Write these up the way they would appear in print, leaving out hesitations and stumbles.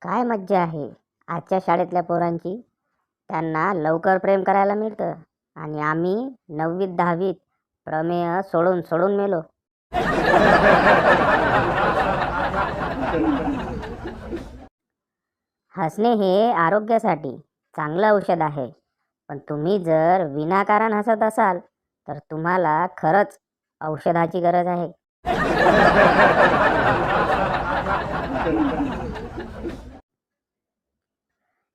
काय मज्जा आहे आजच्या शाळेतल्या पोरांची. त्यांना लवकर प्रेम करायला मिळतं आणि आम्ही 9वीत 10वीत प्रमेय सोडून सोडून मेलो. हसणे हे आरोग्यासाठी चांगलं औषध आहे, पण तुम्ही जर विनाकारण हसत असाल तर तुम्हाला खरंच औषधाची गरज आहे.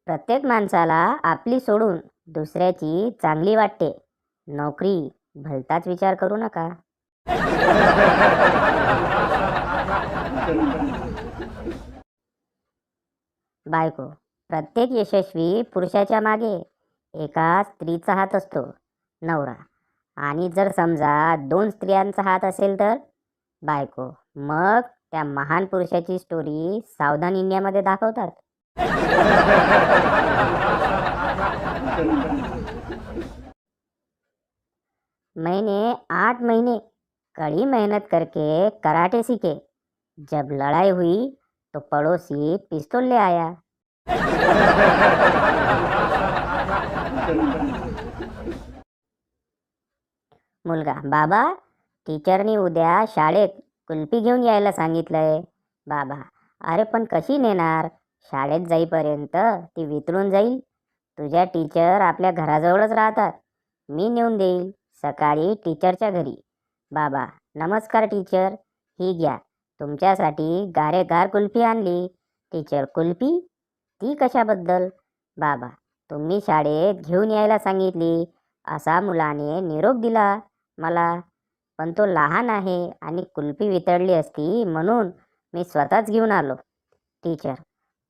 प्रत्येक माणसाला आपली सोडून दुसऱ्याची चांगली वाटते. नोकरी भलताच विचार करू नका. बायको, प्रत्येक यशस्वी पुरुषाच्या मागे एका स्त्रीचा हात असतो, नवरा. आणि जर समजा दोन स्त्रियांचा हात असेल तर बायको. मग त्या महान पुरुषाची स्टोरी सावधान इंडियामध्ये दाखवतात. मैंने 8 महीने कड़ी मेहनत करके कराटे सीखे. जब लड़ाई हुई तो पड़ोसी पिस्तौल ले आया. मुलगा, बाबा, टीचरनी उद्या शाळेत कुल्फी घेऊन यायला सांगितलंय. बाबा, अरे पण कशी नेणार? शाळेत जाईपर्यंत ती वितळून जाईल. तुझ्या टीचर आपल्या घराजवळच राहतात. मी नेऊन देईल सकाळी टीचरच्या घरी. बाबा, नमस्कार टीचर, ही घ्या, तुमच्यासाठी गारेगार कुल्फी आणली. टीचर, कुल्फी? ती कशाबद्दल? बाबा, तुम्ही शाळेत घेऊन यायला सांगितली असा मुलाने निरोप दिला मला, पण तो लहान आहे आणि कुल्फी वितळली असती म्हणून मी स्वतःच घेऊन आलो. टीचर,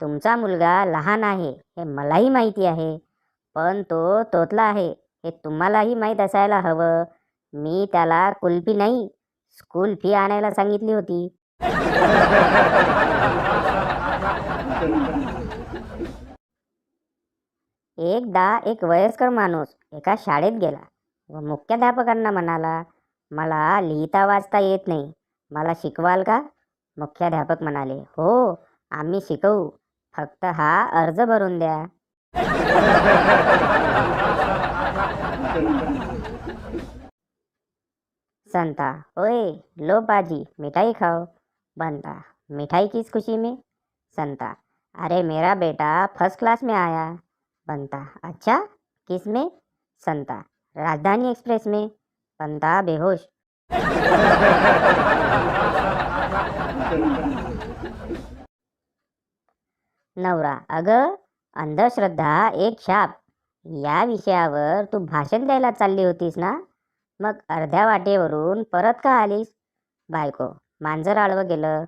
तुमचा मुलगा लहान आहे हे मलाही माहिती आहे, पण तो तोतला आहे हे तुम्हालाही माहीत असायला हवं. मी त्याला कुल्फी नाही, स्कूल फी आणायला सांगितली होती. एकदा एक वयस्कर माणूस एका शाळेत गेला व मुख्याध्यापकांना म्हणाला, मला लिहिता वाचता येत नाही, मला शिकवाल का? मुख्याध्यापक म्हणाले, हो, आम्ही शिकवू, फक्त हा अर्ज भरून द्या. संता, ओए, लो बाजी, मिठाई खाओ. बनता, मिठाई किस खुशी में? संता, अरे मेरा बेटा फर्स्ट क्लास में आया. बनता, अच्छा, किस में? संता, राजधानी एक्सप्रेस में. बनता बेहोश. नवरा, अगं, अंधश्रद्धा एक शाप या विषयावर तू भाषण द्यायला चालली होतीस ना, मग अर्ध्या वाटेवरून परत का आलीस? बायको, मांजर आडवं गेलं.